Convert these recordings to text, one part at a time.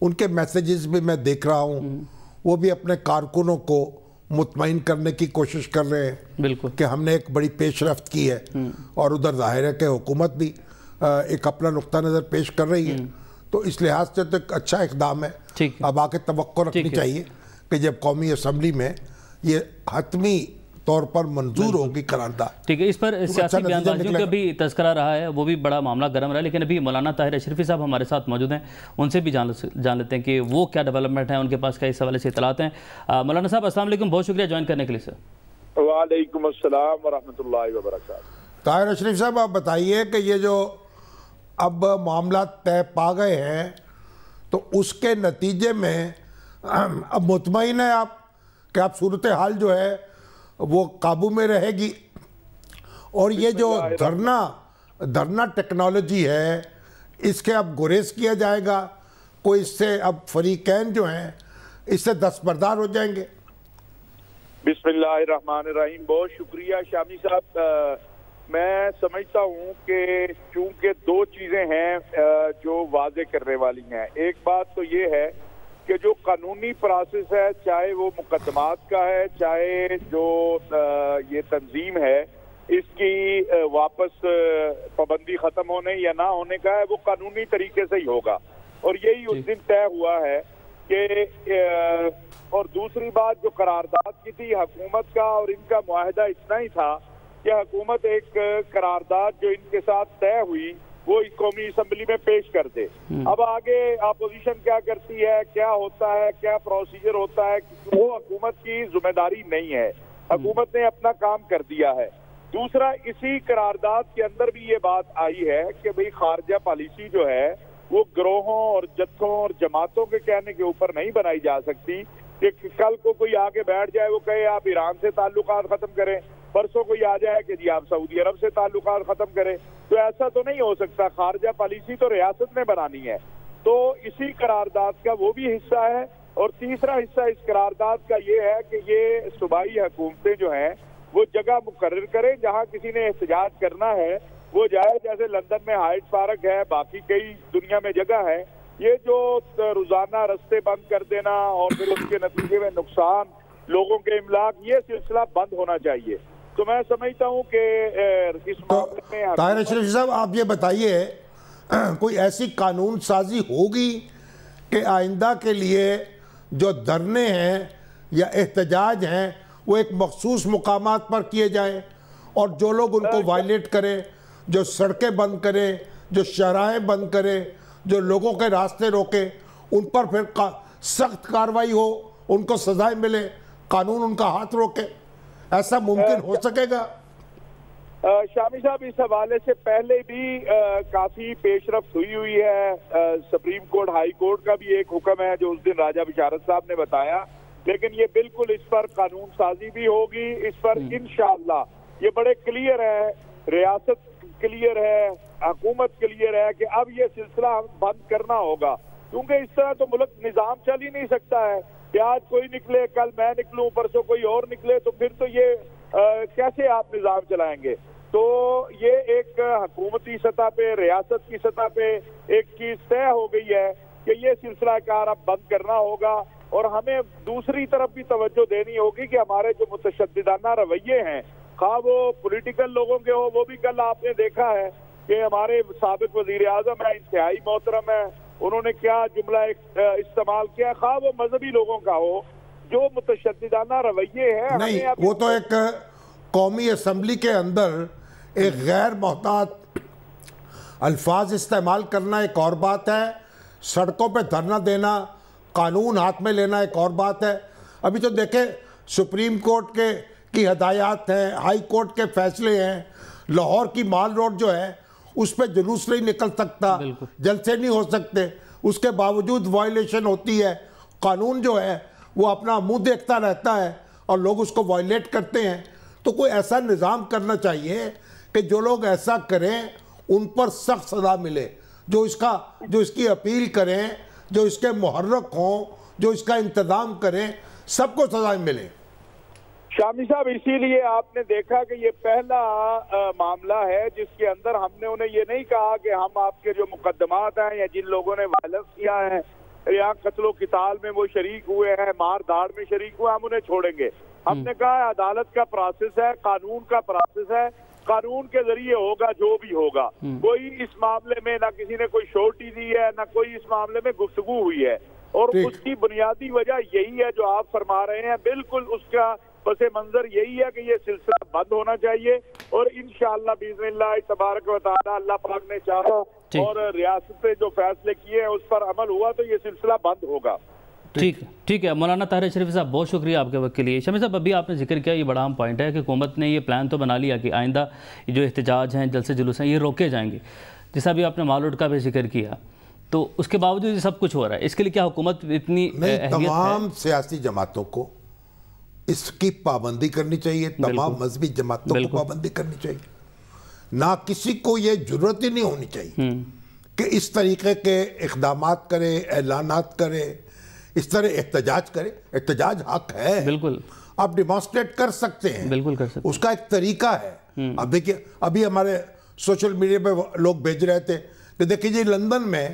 ان کے میسیجز بھی میں دیکھ رہا ہوں، وہ بھی اپنے کارکنوں کو مطمئن کرنے کی کوشش کر رہے ہیں بالکل کہ ہم نے ایک بڑی پیش رفت کی ہے، اور ادھر ظاہر ہے کہ حکومت بھی ایک اپنا نقطہ نظر پیش کر رہی ہے، تو اس لحاظ سے تو ایک اچھا اقدام ہے۔ اب آگے توقع رکھنی چاہیے کہ جب قومی اسمبلی میں یہ حتمی طور پر منظور ہوگی قرارداد۔ ٹھیک ہے، اس پر سیاسی بیان بازیوں کا بھی تذکرہ رہا ہے، وہ بھی بڑا معاملہ گرم رہا ہے، لیکن ابھی مولانا طاہر اشرفی صاحب ہمارے ساتھ موجود ہیں، ان سے بھی جان لیتے ہیں کہ وہ کیا ڈیولپمنٹ ہیں، ان کے پاس کیا اس حوالے سے اطلاعات ہیں۔ مولانا صاحب السلام علیکم، بہت شکریہ جوائن کرنے کے لیے سر۔ وعلیکم السلام ورحمۃ اللہ وبرکاتہ۔ طاہر اشرف صاحب آپ بتائیے کہ یہ جو اب معاملات طے پا گئے ہیں تو اس کے نتیجے میں اب مطمئن ہیں آپ کہ اب صورتحال جو ہے وہ قابو میں رہے گی، اور یہ جو دھرنا ٹیکنالوجی ہے اس کے اب گریز کیا جائے گا، کوئی اس سے اب فریقین جو ہیں اس سے دستبردار ہو جائیں گے؟ بسم اللہ الرحمن الرحیم، بہت شکریہ شامی صاحب۔ میں سمجھتا ہوں کہ چونکہ دو چیزیں ہیں جو واضح کرنے والی ہیں۔ ایک بات تو یہ ہے کہ جو قانونی پروسیس ہے، چاہے وہ مقدمات کا ہے، چاہے جو یہ تنظیم ہے، اس کی واپس پابندی ختم ہونے یا نہ ہونے کا ہے، وہ قانونی طریقے سے ہی ہوگا، اور یہی اس دن طے ہوا ہے کہ اور دوسری بات جو قرارداد کی تھی حکومت کا اور ان کا معاہدہ اتنا ہی تھا کہ حکومت ایک قرارداد جو ان کے ساتھ طے ہوئی وہ اس قومی اسمبلی میں پیش کر دے۔ اب آگے اپوزیشن کیا کرتی ہے، کیا ہوتا ہے، کیا پروسیجر ہوتا ہے، وہ حکومت کی ذمہ داری نہیں ہے، حکومت نے اپنا کام کر دیا ہے۔ دوسرا، اسی قرارداد کے اندر بھی یہ بات آئی ہے کہ بھئی خارجہ پالیسی جو ہے وہ گروہوں اور جتھوں اور جماعتوں کے کہنے کے اوپر نہیں بنائی جا سکتی کہ کل کو کوئی آگے بیٹھ جائے وہ کہے آپ ایران سے تعلقات ختم کریں، پرسوں کوئی آ جائے کہ جی آپ سعودی عرب سے تعلقات ختم کریں، تو ایسا تو نہیں ہو سکتا۔ خارجہ پالیسی تو ریاست نے بنانی ہے، تو اسی قرارداد کا وہ بھی حصہ ہے۔ اور تیسرا حصہ اس قرارداد کا یہ ہے کہ یہ صوبائی حکومتیں جو ہیں وہ جگہ مقرر کریں جہاں کسی نے احتجاج کرنا ہے وہ جائے، جیسے لندن میں ہائٹ پارک ہے، باقی کئی دنیا میں جگہ ہے۔ یہ جو روزانہ رستے بند کر دینا اور پھر اس کے نتیجے میں نقصان، لوگوں کے املاک، یہ سلسلہ بند ہونا چاہیے۔ تو میں سمجھتا ہوں کہ اس معاملے میں طاہر اشرفی صاحب آپ یہ بتائیے کوئی ایسی قانون سازی ہوگی کہ آئندہ کے لیے جو دھرنے ہیں یا احتجاج ہیں وہ ایک مخصوص مقامات پر کیے جائیں، اور جو لوگ ان کو وائلیٹ کریں، جو سڑکیں بند کریں، جو شاہراہیں بند کریں، جو لوگوں کے راستے روکے، ان پر پھر سخت کارروائی ہو، ان کو سزائیں ملے، قانون ان کا ہاتھ روکے؟ ایسا ممکن ہو سکے گا؟ شامی صاحب اس حوالے سے پہلے بھی کافی پیش رفت ہوئی ہے۔ سپریم کورٹ، ہائی کورٹ کا بھی ایک حکم ہے جو اس دن راجہ بشارت صاحب نے بتایا، لیکن یہ بالکل اس پر قانون سازی بھی ہوگی۔ اس پر انشاءاللہ یہ بڑے کلیئر ہے، ریاست کلیئر ہے، حکومت کلیئر ہے کہ اب یہ سلسلہ بند کرنا ہوگا، کیونکہ اس طرح تو ملک نظام چل ہی نہیں سکتا ہے کہ آج کوئی نکلے، کل میں نکلوں، پرسوں کوئی اور نکلے، تو پھر تو یہ کیسے آپ نظام چلائیں گے؟ تو یہ ایک حکومتی سطح پہ، ریاست کی سطح پہ ایک چیز طے ہو گئی ہے کہ یہ سلسلہ کار اب بند کرنا ہوگا، اور ہمیں دوسری طرف بھی توجہ دینی ہوگی کہ ہمارے جو متشددانہ رویے ہیں، خواہ وہ پولیٹیکل لوگوں کے ہو، وہ بھی کل آپ نے دیکھا ہے کہ ہمارے سابق وزیر اعظم ہیں، انتہائی محترم ہیں، انہوں نے کیا جملہ استعمال کیا، خواہ وہ مذہبی لوگوں کا ہو، جو متشددانہ رویے ہیں۔ نہیں، وہ تو ایک قومی اسمبلی کے اندر ایک غیر محتاط الفاظ استعمال کرنا ایک اور بات ہے، سڑکوں پہ دھرنا دینا، قانون ہاتھ میں لینا ایک اور بات ہے۔ ابھی تو دیکھیں سپریم کورٹ کی ہدایات ہیں، ہائی کورٹ کے فیصلے ہیں، لاہور کی مال روڈ جو ہے اس پہ جلوس نہیں نکل سکتا، جلسے نہیں ہو سکتے، اس کے باوجود وائلیشن ہوتی ہے، قانون جو ہے وہ اپنا منہ دیکھتا رہتا ہے اور لوگ اس کو وائلیٹ کرتے ہیں۔ تو کوئی ایسا نظام کرنا چاہیے کہ جو لوگ ایسا کریں ان پر سخت سزا ملے، جو اس کی اپیل کریں، جو اس کے محرک ہوں، جو اس کا انتظام کریں، سب کو سزائیں ملے۔ شامی صاحب اسی لیے آپ نے دیکھا کہ یہ پہلا معاملہ ہے جس کے اندر ہم نے انہیں یہ نہیں کہا کہ ہم آپ کے جو مقدمات ہیں یا جن لوگوں نے وائلنس کیا ہے یا قتل و قتال میں وہ شریک ہوئے ہیں، مار دھاڑ میں شریک ہوئے، ہم انہیں چھوڑیں گے؟ ہم نے کہا عدالت کا پروسیس ہے، قانون کا پروسیس ہے، قانون کے ذریعے ہوگا جو بھی ہوگا. کوئی اس معاملے میں نہ کسی نے کوئی شورٹی دی ہے، نہ کوئی اس معاملے میں گفتگو ہوئی ہے، اور اس کی بنیادی وجہ یہی ہے جو آپ فرما رہے ہیں. بالکل اس کا پس منظر یہی ہے کہ یہ سلسلہ بند ہونا چاہیے، اور انشاءاللہ باذن اللہ تبارک و تعالی اللہ پاک نے چاہا اور ریاست نے جو فیصلے کیے ہیں اس پر عمل ہوا تو یہ سلسلہ بند ہوگا. ٹھیک ہے مولانا طاہر شریف صاحب، بہت شکریہ آپ کے وقت کے لیے. شامی صاحب، ابھی آپ نے ذکر کیا، یہ بڑا اہم پوائنٹ ہے کہ حکومت نے یہ پلان تو بنا لیا کہ آئندہ جو احتجاج ہیں، جلسے جلوس ہیں، یہ روکے جائیں گے. جیسا بھی آپ نے مالوٹ کا بھی ذکر کیا، تو اس کے باوجود یہ سب کچھ ہو رہا ہے. اس کے لیے کیا حکومت اتنی تمام سیاسی جماعتوں کو اس کی پابندی کرنی چاہیے، تمام مذہبی جماعتوں کو پابندی کرنی چاہیے. نہ کسی کو یہ ضرورت ہی نہیں ہونی چاہیے کہ اس طریقے کے اقدامات کرے، اعلانات کرے، اس طرح احتجاج کرے. احتجاج حق ہے، بالکل آپ ڈیمانسٹریٹ کر سکتے ہیں، بالکل کر سکتے ہیں، اس کا ایک طریقہ ہے. اب دیکھیے، ابھی ہمارے سوشل میڈیا پہ لوگ بھیج رہے تھے کہ دیکھیے جی لندن میں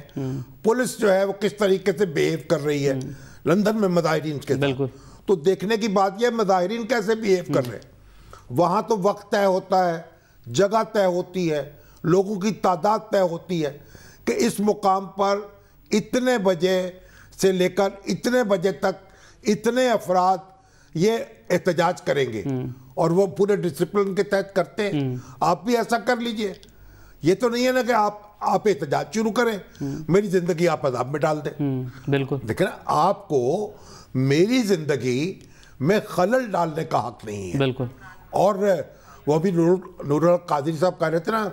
پولیس جو ہے وہ کس طریقے سے بیہیو کر رہی ہے لندن میں مظاہرین کے ساتھ. تو دیکھنے کی بات یہ مظاہرین کیسے بیہیو کر رہے ہیں. وہاں تو وقت طے ہوتا ہے، جگہ طے ہوتی ہے، لوگوں کی تعداد طے ہوتی ہے کہ اس مقام پر اتنے بجے سے لے کر اتنے بجے تک اتنے افراد یہ احتجاج کریں گے، اور وہ پورے ڈسپلن کے تحت کرتے ہیں. آپ بھی ایسا کر لیجئے. یہ تو نہیں ہے نا کہ آپ احتجاج شروع کریں، میری زندگی آپ عذاب میں ڈال دیں. بالکل لیکن آپ کو میری زندگی میں خلل ڈالنے کا حق نہیں ہے. بالکل. اور وہ بھی نور القادری صاحب کہہ رہے تھے نا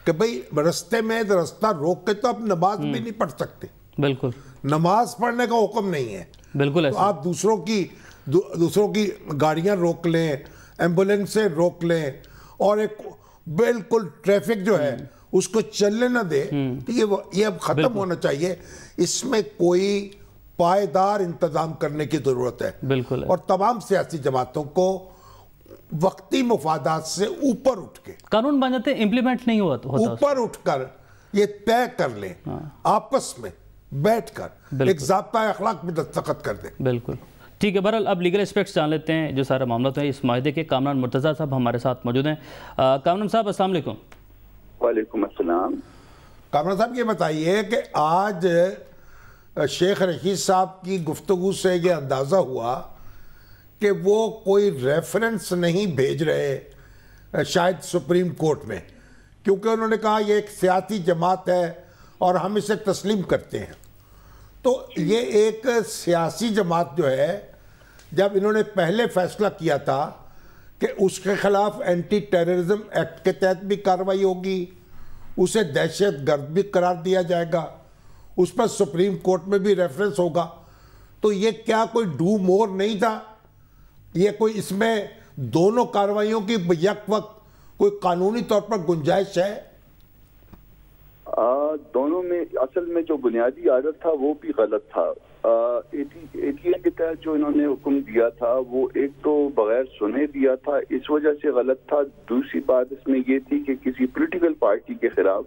کہ بھئی رستے میں رستہ روک کے تو آپ نماز بھی نہیں پڑھ سکتے. بالکل نماز پڑھنے کا حکم نہیں ہے. بالکل تو آپ دوسروں کی گاڑیاں روک لیں، ایمبولینسیں روک لیں، اور ایک بالکل ٹریفک جو ہے اس کو چلنے نہ دے. یہ اب ختم ہونا چاہیے. اس میں کوئی پائیدار انتظام کرنے کی ضرورت ہے. بالکل. اور تمام سیاسی جماعتوں کو وقتی مفادات سے اوپر اٹھ کے قانون بن جاتے ہیں، امپلیمنٹ نہیں ہوتا، اوپر اٹھ کر یہ طے کر لیں، آپس میں بیٹھ کر ایک ضابطہ اخلاق میں دستخط کر دیں. بالکل ٹھیک ہے. بہرحال اب لیگل اسپیکٹس جان لیتے ہیں جو سارے معاملات ہیں اس معاہدے کے. کامران مرتضیٰ صاحب ہمارے ساتھ موجود ہیں. کامران صاحب السلام علیکم. وعلیکم السلام. کامران صاحب یہ بتائیے کہ آج شیخ رشید صاحب کی گفتگو سے یہ اندازہ ہوا کہ وہ کوئی ریفرنس نہیں بھیج رہے شاید سپریم کورٹ میں، کیونکہ انہوں نے کہا یہ ایک سیاسی جماعت ہے اور ہم اسے تسلیم کرتے ہیں. تو یہ ایک سیاسی جماعت جو ہے، جب انہوں نے پہلے فیصلہ کیا تھا کہ اس کے خلاف اینٹی ٹیررزم ایکٹ کے تحت بھی کارروائی ہوگی، اسے دہشت گرد بھی قرار دیا جائے گا، اس پر سپریم کورٹ میں بھی ریفرنس ہوگا، تو یہ کیا کوئی ڈو مور نہیں تھا؟ یہ کوئی اس میں دونوں کارروائیوں کی یک وقت کوئی قانونی طور پر گنجائش ہے؟ دونوں میں اصل میں جو بنیادی عادت تھا وہ بھی غلط تھا. ATA کے تحت جو انہوں نے حکم دیا تھا وہ ایک تو بغیر سنے دیا تھا، اس وجہ سے غلط تھا. دوسری بات اس میں یہ تھی کہ کسی پولیٹیکل پارٹی کے خلاف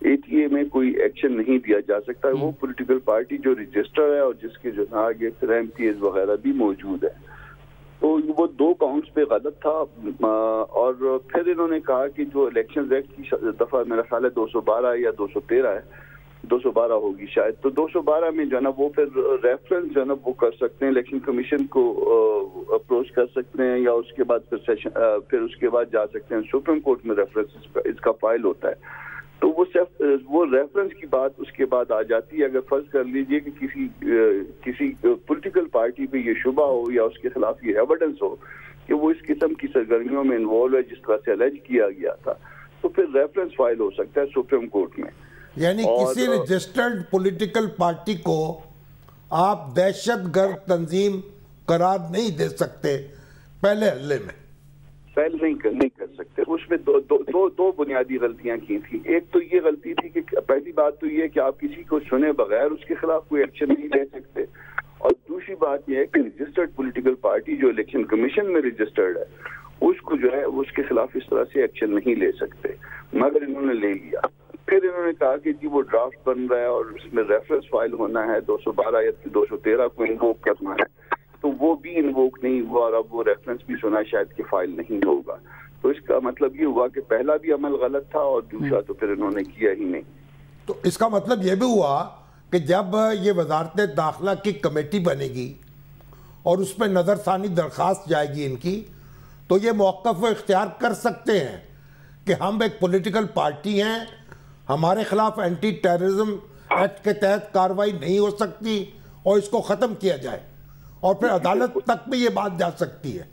ATA میں کوئی ایکشن نہیں دیا جا سکتا. وہ پولیٹیکل پارٹی جو رجسٹر ہے اور جس کے جو آگے MPs وغیرہ بھی موجود ہے، تو وہ دو کاؤنٹس پہ غلط تھا. اور پھر انہوں نے کہا کہ جو الیکشنز ایکٹ کی دفعہ میرا خیال ہے 212 یا 213 ہے، 212 ہوگی شاید، تو 212 میں جو ہے نا وہ پھر ریفرنس جو ہے نا وہ کر سکتے ہیں، الیکشن کمیشن کو اپروچ کر سکتے ہیں، یا اس کے بعد پھر اس کے بعد جا سکتے ہیں سپریم کورٹ میں ریفرنس اس کا فائل ہوتا ہے. تو وہ ریفرنس کی بات اس کے بعد آ جاتی ہے. اگر فرض کر لیجئے کہ کسی پولیٹیکل پارٹی پہ یہ شبہ ہو یا اس کے خلاف یہ ایویڈنس ہو کہ وہ اس قسم کی سرگرمیوں میں انوالو ہے جس طرح سے الیج کیا گیا تھا، تو پھر ریفرنس فائل ہو سکتا ہے سپریم کورٹ میں. یعنی کسی رجسٹرڈ پولیٹیکل پارٹی کو آپ دہشت گرد تنظیم قرار نہیں دے سکتے پہلے حلے میں. فیل نہیں کر سکتے. اس میں دو بنیادی غلطیاں کی تھیں. ایک تو یہ غلطی تھی کہ پہلی بات تو یہ کہ آپ کسی کو سنے بغیر اس کے خلاف کوئی ایکشن نہیں لے سکتے، اور دوسری بات یہ ہے کہ رجسٹرڈ پولیٹیکل پارٹی جو الیکشن کمیشن میں رجسٹرڈ ہے اس کو جو ہے اس کے خلاف اس طرح سے ایکشن نہیں لے سکتے، مگر انہوں نے لے لیا. پھر انہوں نے کہا کہ جی وہ ڈرافٹ بن رہا ہے اور اس میں ریفرنس فائل ہونا ہے 212 یا 213 کو انووک کرنا ہے، تو وہ بھی انووک نہیں ہوا اور اب وہ ریفرنس بھی سنا شاید کہ فائل نہیں ہوگا. تو اس کا مطلب یہ ہوا کہ پہلا بھی عمل غلط تھا اور دوسرا تو پھر انہوں نے کیا ہی نہیں. تو اس کا مطلب یہ بھی ہوا کہ جب یہ وزارت داخلہ کی کمیٹی بنے گی اور اس پہ نظر ثانی درخواست جائے گی ان کی، تو یہ موقف وہ اختیار کر سکتے ہیں کہ ہم ایک پولیٹیکل پارٹی ہیں، ہمارے خلاف اینٹی ٹیررزم ایکٹ کے تحت کارروائی نہیں ہو سکتی اور اس کو ختم کیا جائے، اور پھر عدالت تک بھی یہ بات جا سکتی ہے.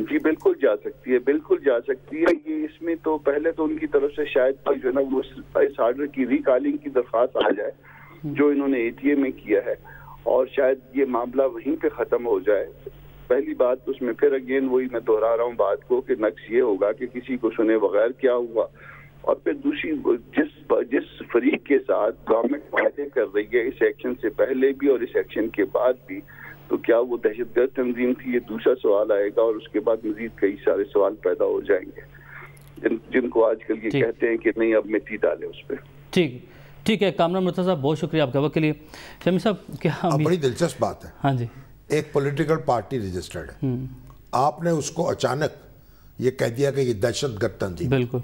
جی بالکل جا سکتی ہے، بالکل جا سکتی ہے. یہ اس میں تو پہلے تو ان کی طرف سے شاید جو ہے نا وہ اس آرڈر کی ریکالنگ کی درخواست آ جائے جو انہوں نے ATA میں کیا ہے، اور شاید یہ معاملہ وہیں پہ ختم ہو جائے. پہلی بات اس میں پھر اگین وہی میں دہرا رہا ہوں بات کو کہ نقص یہ ہوگا کہ کسی کو سنے بغیر کیا ہوا، اور پھر دوسری جس فریق کے ساتھ گورنمنٹ معاہدے کر رہی ہے اس ایکشن سے پہلے بھی اور اس ایکشن کے بعد بھی، تو کیا وہ دہشت گرد تنظیم تھی؟ یہ دوسرا سوال آئے گا، اور اس کے بعد مزید کئی سارے سوال پیدا ہو جائیں گے جن کو آج کل یہ کہتے ہیں کہ نہیں اب مٹی ڈالے اس پہ. ٹھیک ہے کامران مرتضیٰ صاحب، بہت شکریہ آپ کے وقت کے لیے. شمی صاحب کیا بڑی دلچسپ بات ہے. ہاں جی، ایک پولیٹیکل پارٹی رجسٹرڈ ہے، آپ نے اس کو اچانک یہ کہہ دیا کہ یہ دہشت گرد تنظیم، بالکل،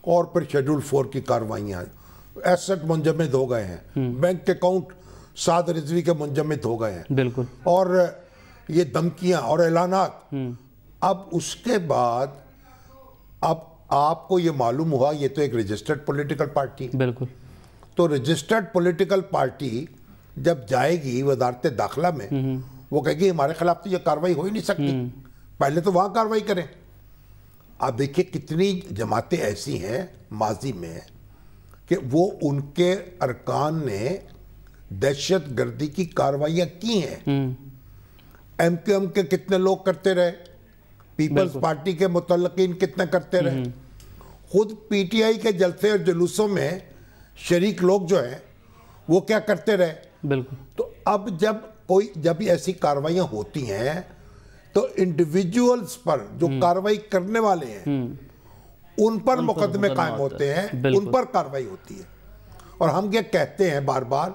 اور پھر شیڈول 4 کی کارروائیاں، ایسٹ منجمد ہو گئے ہیں، بینک اکاؤنٹ سعد رضوی کے منجمد ہو گئے ہیں، بالکل، اور یہ دھمکیاں اور اعلانات. اب اس کے بعد اب آپ کو یہ معلوم ہوا یہ تو ایک رجسٹرڈ پولیٹیکل پارٹی، بالکل، تو رجسٹرڈ پولیٹیکل پارٹی جب جائے گی وزارت داخلہ میں، وہ کہے گی ہمارے خلاف تو یہ کارروائی ہو ہی نہیں سکتی، پہلے تو وہاں کارروائی کریں. آپ دیکھیے کتنی جماعتیں ایسی ہیں ماضی میں کہ وہ ان کے ارکان نے دہشت گردی کی کارروائیاں کی ہیں. MQM کے کتنے لوگ کرتے رہے، پیپلز پارٹی کے متعلقین کتنے کرتے رہے، خود PTI کے جلسے اور جلوسوں میں شریک لوگ جو ہیں وہ کیا کرتے رہے. بالکل. تو اب جب ایسی کارروائیاں ہوتی ہیں تو انڈیویجولز پر جو کارروائی کرنے والے ہیں ان پر مقدمے قائم ہوتے ہیں، ان پر کارروائی ہوتی ہے. اور ہم یہ کہتے ہیں بار بار،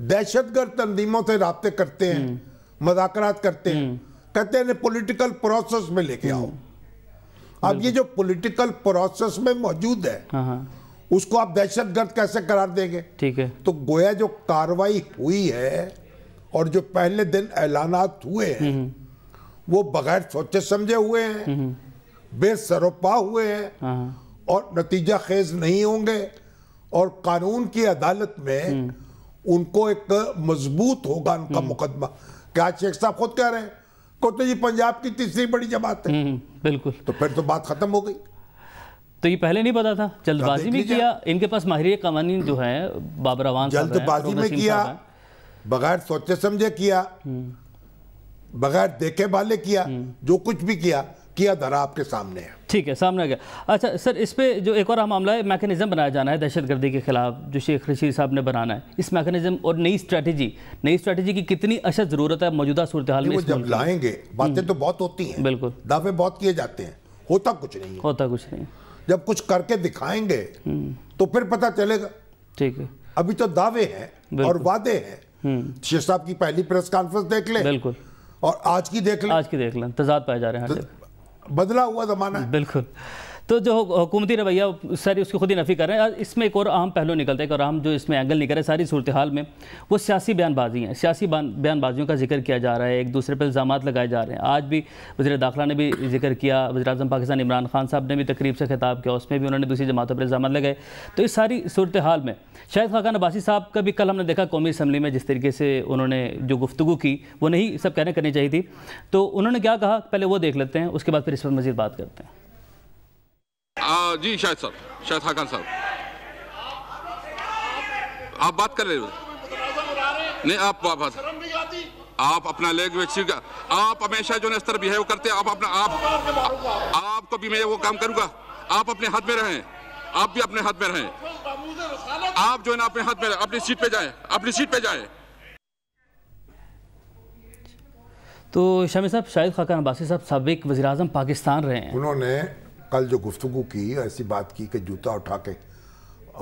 دہشت گرد تنظیموں سے رابطے کرتے ہیں، مذاکرات کرتے ہیں، کہتے ہیں پولیٹیکل پروسیس میں لے کے آؤ. اب یہ جو پولیٹیکل پروسیس میں موجود ہے اس کو آپ دہشت گرد کیسے قرار دیں گے؟ ٹھیک ہے. تو گویا جو کارروائی ہوئی ہے اور جو پہلے دن اعلانات ہوئے ہیں وہ بغیر سوچے سمجھے ہوئے ہیں، بے سروپا ہوئے ہیں، اور نتیجہ خیز نہیں ہوں گے، اور قانون کی عدالت میں ان کو ایک مضبوط ہوگا ان کا مقدمہ. کیا شیخ صاحب خود کہہ رہے ہیں کہ یہ پنجاب کی تیسری بڑی جماعت ہے. بالکل. تو پھر تو بات ختم ہو گئی. تو یہ پہلے نہیں پتا تھا، جلد بازی میں کیا. ان کے پاس ماہرین قوانین جو ہیں بابر اعوان صاحب ہیں، جلد بازی میں کیا، بغیر سوچے سمجھے کیا، بغیر دیکھے بالے کیا، جو کچھ بھی کیا دھرا آپ کے سامنے ہے. ٹھیک ہے، سامنے آ گیا. اچھا سر، اس پہ جو ایک اور معاملہ ہے، میکنزم بنایا جانا ہے دہشت گردی کے خلاف جو شیخ رشید صاحب نے بنانا ہے. اس میکنزم اور نئی اسٹریٹجی کی کتنی اشد ضرورت ہے موجودہ صورتحال میں؟ وہ جب لائیں گے باتیں تو بہت ہوتی ہیں، بالکل، دعوے بہت کیے جاتے ہیں، ہوتا کچھ نہیں. جب کچھ کر کے دکھائیں گے تو پھر پتہ چلے گا. ٹھیک ہے. ابھی تو دعوے ہیں اور وعدے ہیں. شیخ صاحب کی پہلی پریس کانفرنس دیکھ لیں، بالکل، اور آج کی دیکھ لیں، تضاد پائے جا رہے ہیں، بدلا ہوا زمانہ ہے. بالکل. تو جو حکومتی رویہ ساری اس کی خود ہی نفی کر رہے ہیں. اس میں ایک اور اہم پہلو نکلتا ہے، ایک اور اہم جو اس میں اینگل نکل رہا ہے ساری صورتحال میں، وہ سیاسی بیان بازی ہیں. سیاسی بیان بازیوں کا ذکر کیا جا رہا ہے، ایک دوسرے پہ الزامات لگائے جا رہے ہیں. آج بھی وزیر داخلہ نے بھی ذکر کیا، وزیر اعظم پاکستان عمران خان صاحب نے بھی تقریب سے خطاب کیا، اس میں بھی انہوں نے دوسری جماعتوں پر الزامات لگائے. تو اس ساری صورتحال میں شاہد خاقان عباسی صاحب کا بھی کل ہم نے دیکھا قومی اسمبلی میں جس طریقے سے انہوں نے جو گفتگو کی وہ نہیں سب کہنے کرنی چاہیے تھی. تو انہوں نے کیا کہا پہلے وہ دیکھ لیتے ہیں، اس کے بعد پھر اس پر مزید بات کرتے ہیں. جی شاہد خاقان صاحب آپ بات کر رہے ہو نہیں، آپ اپنا لینگویج کا آپ ہمیشہ جو اس طرح بیہیو کرتے ہیں، آپ کو بھی میں وہ کام کروں گا. آپ اپنے حد میں رہیں، آپ بھی اپنے حد میں رہیں. آپ جو ہے نا اپنے حد میں اپنی سیٹ پہ جائیں. تو شامی صاحب، شاہد خاقان عباسی صاحب سابق وزیر اعظم پاکستان رہے ہیں. انہوں نے کل جو گفتگو کی ایسی بات کی کہ جوتا اٹھا کے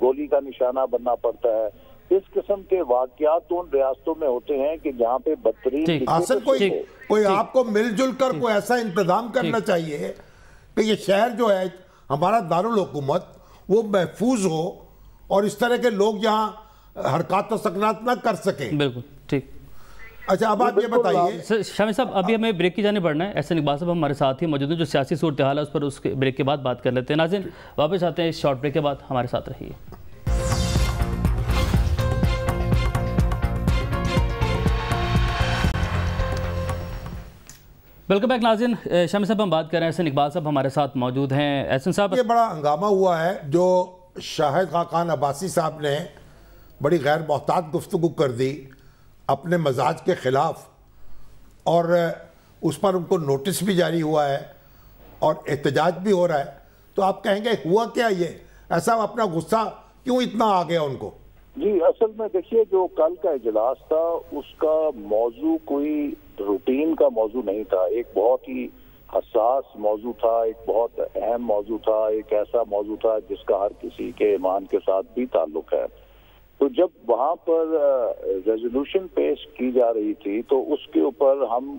گولی کا نشانہ بننا پڑتا ہے. اس قسم کے واقعات تو ان ریاستوں میں ہوتے ہیں کہ جہاں پہ بدترین اصل کوئی آپ کو مل جل کر کوئی ایسا انتظام کرنا چاہیے کہ یہ شہر جو ہے ہمارا دارالحکومت وہ محفوظ ہو اور اس طرح کے لوگ یہاں حرکات و سکنات نہ کر سکیں. بالکل ٹھیک. اچھا اب آپ یہ بتائیے شامی صاحب، ابھی ہمیں بریک کی جانے پڑنا ہے. احسن اقبال صاحب ہمارے ساتھ ہی موجود ہیں جو سیاسی صورتحال ہے اس پر اس کے بریک کے بعد بات کر لیتے ہیں. ناظرین واپس آتے ہیں اس شارٹ بریک کے بعد، ہمارے ساتھ رہیے. ویلکم بیک ناظرین. شامی صاحب ہم بات کر رہے ہیں، احسن اقبال صاحب ہمارے ساتھ موجود ہیں. احسن صاحب، یہ بڑا ہنگامہ ہوا ہے جو شاہد خاقان عباسی صاحب نے بڑی غیر محتاط گفتگو کر دی اپنے مزاج کے خلاف، اور اس پر ان کو نوٹس بھی جاری ہوا ہے اور احتجاج بھی ہو رہا ہے. تو آپ کہیں گے ہوا کیا یہ ایسا اپنا غصہ کیوں اتنا آ گیا ان کو؟ جی اصل میں دیکھیے جو کل کا اجلاس تھا اس کا موضوع کوئی روٹین کا موضوع نہیں تھا. ایک بہت ہی حساس موضوع تھا، ایک بہت اہم موضوع تھا، ایک ایسا موضوع تھا جس کا ہر کسی کے ایمان کے ساتھ بھی تعلق ہے. تو جب وہاں پر ریزولوشن پیش کی جا رہی تھی تو اس کے اوپر ہم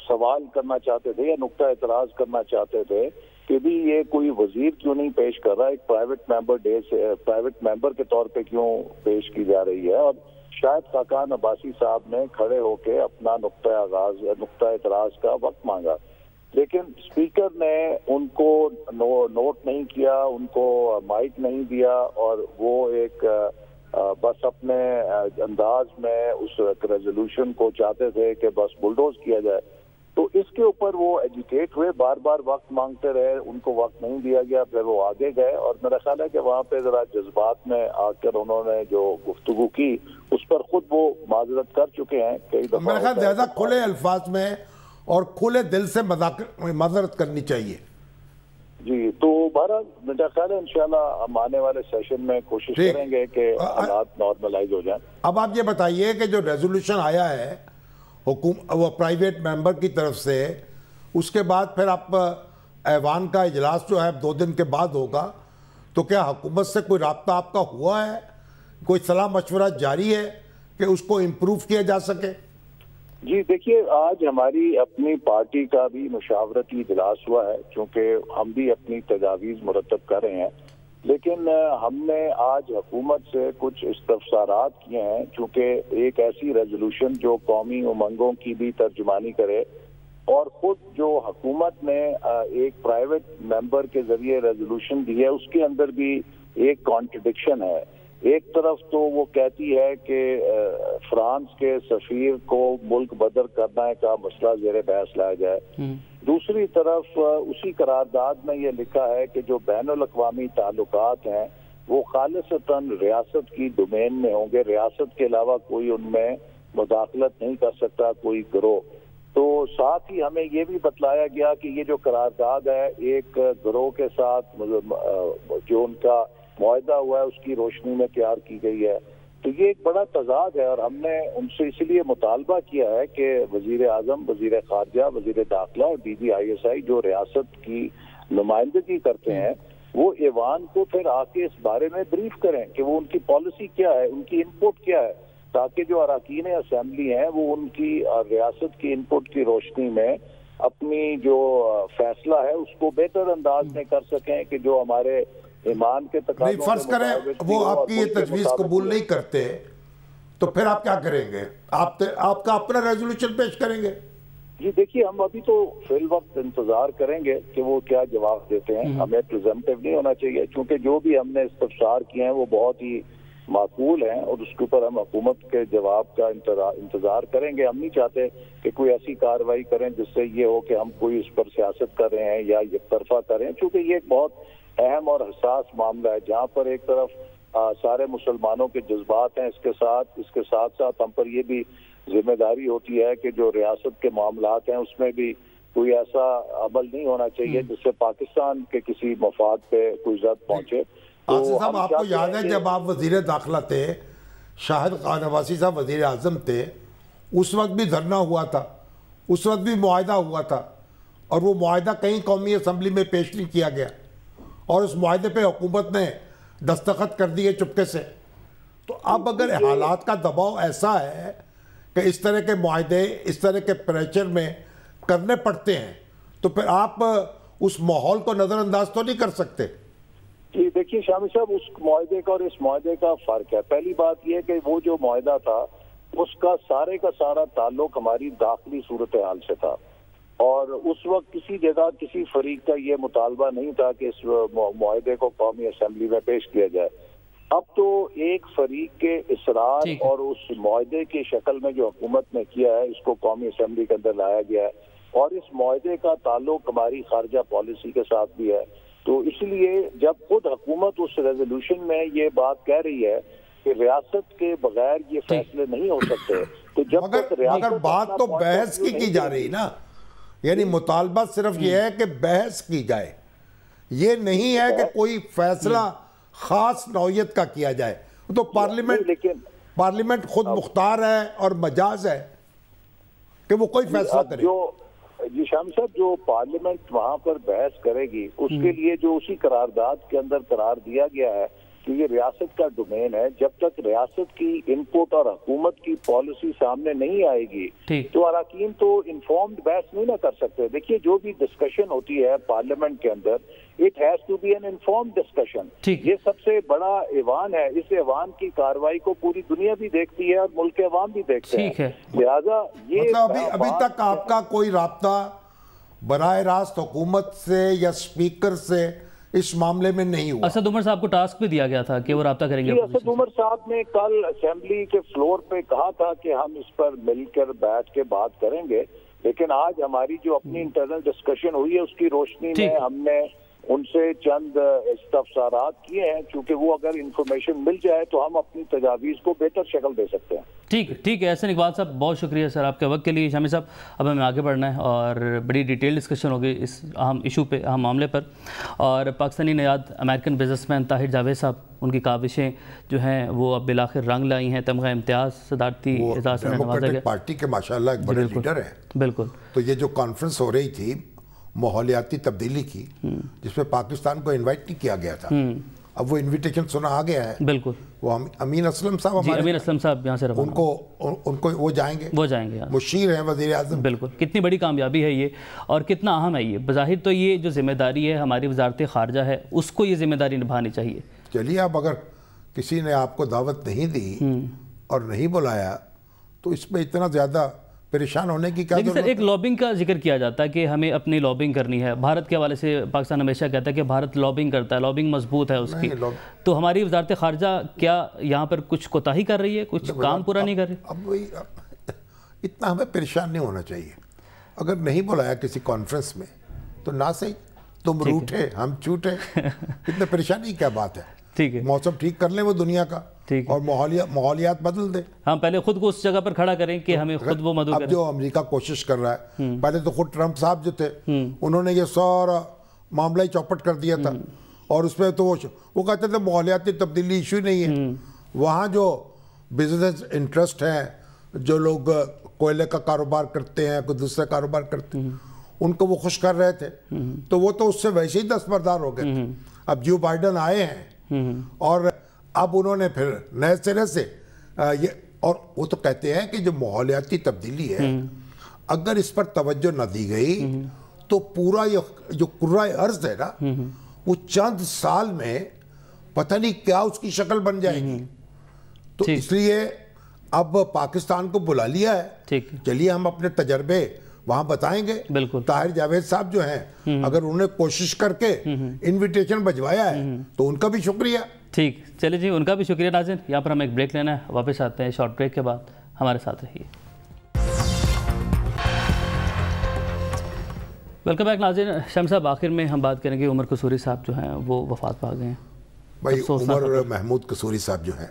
سوال کرنا چاہتے تھے یا نقطہ اعتراض کرنا چاہتے تھے کہ بھی یہ کوئی وزیر کیوں نہیں پیش کر رہا، ایک پرائیویٹ ممبر کے طور پہ کیوں پیش کی جا رہی ہے. اور شاہد خاقان عباسی صاحب نے کھڑے ہو کے اپنا نقطہ اعتراض کا وقت مانگا، لیکن اسپیکر نے ان کو نوٹ نہیں کیا، ان کو مائک نہیں دیا، اور وہ ایک بس اپنے انداز میں اس ریزولوشن کو چاہتے تھے کہ بس بلڈوز کیا جائے. تو اس کے اوپر وہ ایجیٹیٹ ہوئے، بار بار وقت مانگتے رہے، ان کو وقت نہیں دیا گیا، پھر وہ آگے گئے. اور میرا خیال ہے کہ وہاں پہ ذرا جذبات میں آ کر انہوں نے جو گفتگو کی اس پر خود وہ معذرت کر چکے ہیں کئی دفعہ. میرا خیال زیادہ کھلے الفاظ میں اور کھلے دل سے معذرت کرنی چاہیے. جی تو بہرحال میرا خیال ہے انشاءاللہ ہم آنے والے سیشن میں کوشش کریں گے کہ حالات نارملائز ہو جائیں. اب آپ یہ بتائیے کہ جو ریزولوشن آیا ہے وہ پرائیویٹ ممبر کی طرف سے، اس کے بعد پھر آپ ایوان کا اجلاس جو ہے 2 دن کے بعد ہوگا، تو کیا حکومت سے کوئی رابطہ آپ کا ہوا ہے، کوئی صلاح مشورہ جاری ہے کہ اس کو امپروو کیا جا سکے؟ جی دیکھیے آج ہماری اپنی پارٹی کا بھی مشاورتی اجلاس ہوا ہے، چونکہ ہم بھی اپنی تجاویز مرتب کر رہے ہیں، لیکن ہم نے آج حکومت سے کچھ استفسارات کیے ہیں، چونکہ ایک ایسی ریزولوشن جو قومی امنگوں کی بھی ترجمانی کرے، اور خود جو حکومت نے ایک پرائیویٹ ممبر کے ذریعے ریزولوشن دی ہے اس کے اندر بھی ایک کانٹرڈکشن ہے. ایک طرف تو وہ کہتی ہے کہ فرانس کے سفیر کو ملک بدر کرنے کا مسئلہ زیر بحث لایا جائے، دوسری طرف اسی قرارداد میں یہ لکھا ہے کہ جو بین الاقوامی تعلقات ہیں وہ خالصتاً ریاست کی ڈومین میں ہوں گے، ریاست کے علاوہ کوئی ان میں مداخلت نہیں کر سکتا کوئی گروہ. تو ساتھ ہی ہمیں یہ بھی بتلایا گیا کہ یہ جو قرارداد ہے ایک گروہ کے ساتھ جو ان کا معاہدہ ہوا ہے اس کی روشنی میں تیار کی گئی ہے. تو یہ ایک بڑا تضاد ہے، اور ہم نے ان سے اسی لیے مطالبہ کیا ہے کہ وزیر اعظم، وزیر خارجہ، وزیر داخلہ اور ڈی جی ISI جو ریاست کی نمائندگی کرتے ہیں وہ ایوان کو پھر آ کے اس بارے میں بریف کریں کہ وہ ان کی پالیسی کیا ہے، ان کی انپٹ کیا ہے، تاکہ جو اراکین اسمبلی ہیں وہ ان کی ریاست کی انپٹ کی روشنی میں اپنی جو فیصلہ ہے اس کو بہتر انداز میں کر سکیں کہ جو ہمارے ایمان کے تقاضوں فرض کریں وہ آپ کی یہ تجویز قبول نہیں کرتے تو پھر آپ کیا کریں گے؟ آپ کا اپنا ریزولوشن پیش کریں گے؟ جی دیکھیے ہم ابھی تو فی الوقت انتظار کریں گے کہ وہ کیا جواب دیتے ہیں. ہمیں پریزمپٹیو نہیں ہونا چاہیے، چونکہ جو بھی ہم نے استفسار کیے ہیں وہ بہت ہی معقول ہیں، اور اس کے اوپر ہم حکومت کے جواب کا انتظار کریں گے. ہم نہیں چاہتے کہ کوئی ایسی کارروائی کریں جس سے یہ ہو کہ ہم کوئی اس پر سیاست کر رہے ہیں یا یک طرفہ کر رہے ہیں، چونکہ یہ ایک بہت اہم اور حساس معاملہ ہے جہاں پر ایک طرف سارے مسلمانوں کے جذبات ہیں، اس کے ساتھ ساتھ ہم پر یہ بھی ذمہ داری ہوتی ہے کہ جو ریاست کے معاملات ہیں اس میں بھی کوئی ایسا عمل نہیں ہونا چاہیے جس سے پاکستان کے کسی مفاد پہ کوئی زد پہنچے. آصف صاحب آپ کو یاد ہے جب آپ وزیر داخلہ تھے، شاہد خان عباسی صاحب وزیر اعظم تھے، اس وقت بھی دھرنا ہوا تھا، اس وقت بھی معاہدہ ہوا تھا، اور وہ معاہدہ کہیں قومی اسمبلی میں پیش نہیں کیا گیا، اور اس معاہدے پہ حکومت نے دستخط کر دیے چپکے سے. تو اب اگر حالات کا دباؤ ایسا ہے کہ اس طرح کے معاہدے اس طرح کے پریشر میں کرنے پڑتے ہیں تو پھر آپ اس ماحول کو نظر انداز تو نہیں کر سکتے. جی دیکھیے شامی صاحب، اس معاہدے کا اور اس معاہدے کا فرق ہے. پہلی بات یہ کہ وہ جو معاہدہ تھا اس کا سارا تعلق ہماری داخلی صورتحال سے تھا، اور اس وقت کسی جگہ کسی فریق کا یہ مطالبہ نہیں تھا کہ اس معاہدے کو قومی اسمبلی میں پیش کیا جائے. اب تو ایک فریق کے اصرار اور اس معاہدے کی شکل میں جو حکومت نے کیا ہے اس کو قومی اسمبلی کے اندر لایا گیا ہے، اور اس معاہدے کا تعلق ہماری خارجہ پالیسی کے ساتھ بھی ہے. تو اس لیے جب خود حکومت اس ریزولوشن میں یہ بات کہہ رہی ہے کہ ریاست کے بغیر یہ فیصلے نہیں ہو سکتے، تو جب تک مگر بات تو بحث کی جا رہی نا، یعنی مطالبہ صرف یہ ہے کہ بحث کی جائے، یہ نہیں ہے کہ کوئی فیصلہ خاص نوعیت کا کیا جائے. تو پارلیمنٹ خود مختار ہے اور مجاز ہے کہ وہ کوئی فیصلہ کرے. جی شام صاحب، جو پارلیمنٹ وہاں پر بحث کرے گی اس کے لیے جو اسی قرارداد کے اندر قرار دیا گیا ہے کہ یہ ریاست کا ڈومین ہے، جب تک ریاست کی انپٹ اور حکومت کی پالیسی سامنے نہیں آئے گی تو اراکین تو انفارمڈ بحث نہیں نہ کر سکتے. دیکھیے جو بھی ڈسکشن ہوتی ہے پارلیمنٹ کے اندر، it has to be an informed discussion. یہ سب سے بڑا ایوان ہے، اس ایوان کی کارروائی کو پوری دنیا بھی دیکھتی ہے اور ملک کے عوام بھی دیکھتے ہیں. لہذا یہ ابھی تک آپ کا کوئی رابطہ براہ راست حکومت سے یا اسپیکر سے اس معاملے میں نہیں ہوا؟ اسد عمر صاحب کو ٹاسک بھی دیا گیا تھا کہ وہ رابطہ کریں گے. اسد عمر صاحب نے کل اسمبلی کے فلور پہ کہا تھا کہ ہم اس پر مل کر بیٹھ کے بات کریں گے، لیکن آج ہماری جو اپنی انٹرنل ڈسکشن ہوئی ہے اس کی روشنی میں ہم نے ان سے چند استفسارات کیے ہیں، چونکہ وہ اگر انفارمیشن مل جائے تو ہم اپنی تجاویز کو بہتر شکل دے سکتے ہیں. ٹھیک ہے احسن اقبال صاحب، بہت شکریہ سر آپ کے وقت کے لیے. شامی صاحب اب ہمیں آگے بڑھنا ہے اور بڑی ڈیٹیل ڈسکشن ہوگی اس اہم ایشو پہ، اہم معاملے پر. اور پاکستانی نیاد American businessman Tahir Javed صاحب، ان کی کاوشیں جو ہیں وہ اب بالآخر رنگ لائی ہیں. تمغہ امتیاز صدارتی اعزاز سے نوازا گیا. پارٹی کے ماشاءاللہ ایک بڑے لیڈر ہیں. بالکل. تو یہ جو کانفرنس ہو رہی تھی ماحولیاتی تبدیلی کی، جس میں پاکستان کو انوائٹ نہیں کیا گیا تھا، اب وہ انویٹیشن سنا آ گیا ہے. بالکل. وہ امین اسلم صاحب، جی امین اسلم صاحب یہاں سے ان کو وہ جائیں گے. مشیر ہیں وزیر اعظم. بالکل. کتنی بڑی کامیابی ہے یہ اور کتنا اہم ہے یہ. بظاہر تو یہ جو ذمہ داری ہے ہماری وزارت خارجہ ہے، اس کو یہ ذمہ داری نبھانی چاہیے. چلیے اب اگر کسی نے آپ کو دعوت نہیں دی اور نہیں بلایا تو اس میں اتنا زیادہ پریشان ہونے کی کیا ضرورت ہے؟ ایک لابنگ کا ذکر کیا جاتا ہے کہ ہمیں اپنی لابنگ کرنی ہے. بھارت کے حوالے سے پاکستان ہمیشہ کہتا ہے کہ بھارت لابنگ کرتا ہے، لابنگ مضبوط ہے اس کی. تو ہماری وزارت خارجہ کیا یہاں پر کچھ کوتاہی کر رہی ہے، کچھ کام پورا نہیں کر رہی؟ اب اتنا ہمیں پریشان نہیں ہونا چاہیے. اگر نہیں بلایا کسی کانفرنس میں تو نہ صحیح، تم روٹھے ہم چوٹے، اتنے پریشانی کیا بات ہے. ٹھیک ہے، موسم ٹھیک کر لیں وہ دنیا کا اور ماحولیات بدل دے. ہم پہلے خود کو اس جگہ پر کھڑا کریں کہ ہمیں خود وہ مدعو کریں. اب جو امریکہ کوشش کر رہا ہے، پہلے تو خود ٹرمپ صاحب جو تھے انہوں نے یہ سارا معاملہ ہی چوپٹ کر دیا تھا، اور اس میں تو وہ کہتے تھے ماحولیاتی تبدیلی ایشو نہیں ہے. وہاں جو بزنس انٹرسٹ ہیں، جو لوگ کوئلے کا کاروبار کرتے ہیں، کوئی دوسرا کاروبار کرتے ہیں، ان کو وہ خوش کر رہے تھے، تو وہ تو اس سے ویسے ہی دستبردار ہو گئے. اب جو بائیڈن آئے ہیں اور اب انہوں نے پھر نئے سرے سے یہ، اور وہ تو کہتے ہیں کہ جو ماحولیاتی تبدیلی ہے اگر اس پر توجہ نہ دی گئی تو پورا یہ جو کرۂ ارض ہے نا وہ چند سال میں پتہ نہیں کیا اس کی شکل بن جائے گی. تو اس لیے اب پاکستان کو بلا لیا ہے. چلیے ہم اپنے تجربے وہاں بتائیں گے. طاہر جاوید صاحب جو ہیں اگر انہوں نے کوشش کر کے انویٹیشن بھجوایا ہے تو ان کا بھی شکریہ. ٹھیک، چلے جی ان کا بھی شکریہ. ناظرین یہاں پر ہم ایک بریک لینا ہے، واپس آتے ہیں شارٹ بریک کے بعد. ہمارے ساتھ رہیے. ویلکم بیک ناظرین. شام صاحب آخر میں ہم بات کریں گے عمر قصوری صاحب جو ہیں وہ وفات پا گئے ہیں. بھائی عمر محمود قصوری صاحب جو ہیں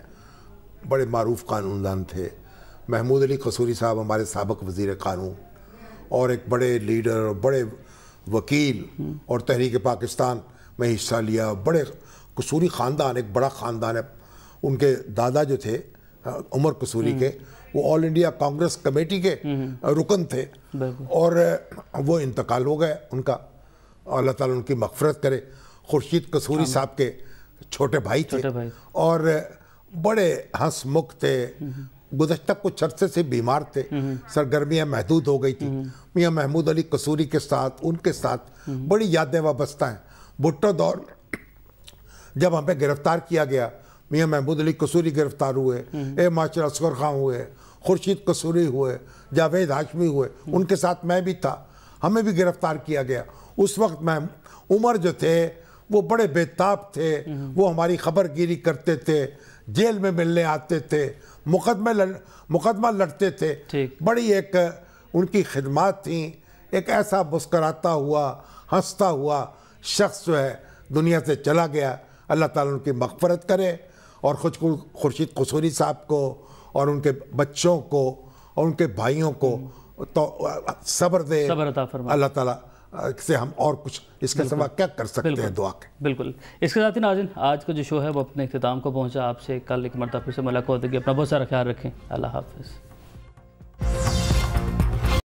بڑے معروف قانون دان تھے. محمود علی قصوری صاحب ہمارے سابق وزیر قانون اور ایک بڑے لیڈر اور بڑے وکیل اور تحریک پاکستان میں حصہ لیا. بڑے قصوری خاندان، ایک بڑا خاندان ہے. ان کے دادا جو تھے عمر قصوری کے، وہ آل انڈیا کانگریس کمیٹی کے رکن تھے اور وہ انتقال ہو گئے ان کا. اللہ تعالیٰ ان کی مغفرت کرے. خورشید قصوری صاحب کے چھوٹے بھائی تھے اور بڑے ہنسمکھ تھے. گزشتہ کچھ عرصے سے بیمار تھے, سرگرمیاں محدود ہو گئی تھی. میاں محمود علی قصوری کے ساتھ, ان کے ساتھ بڑی یادیں وابستہ ہیں. بھٹو دور جب ہمیں گرفتار کیا گیا, میاں محمود علی قصوری گرفتار ہوئے, اے ماسٹر اصغر خان ہوئے, خورشید قصوری ہوئے, جاوید ہاشمی ہوئے, ان کے ساتھ میں بھی تھا, ہمیں بھی گرفتار کیا گیا. اس وقت میں عمر جو تھے وہ بڑے بےتاب تھے, وہ ہماری خبر گیری کرتے تھے, جیل میں ملنے آتے تھے, مقدمہ لڑتے تھے. بڑی ایک ان کی خدمات تھیں. ایک ایسا مسکراتا ہوا, ہنستا ہوا شخص جو ہے دنیا سے چلا گیا. اللہ تعالیٰ ان کی مغفرت کرے اور خورشید قصوری صاحب کو اور ان کے بچوں کو اور ان کے بھائیوں کو تو صبر دے. اللہ تعالیٰ سے ہم اور کچھ اس کے سوا کیا کر سکتے ہیں, دعا کے. بالکل. اس کے ساتھ ہی ناظرین, آج کا جو شو ہے وہ اپنے اختتام کو پہنچا. آپ سے کل ایک مرتبہ پھر سے ملاقات ہوگی. اپنا بہت سارا خیال رکھیں. اللہ حافظ.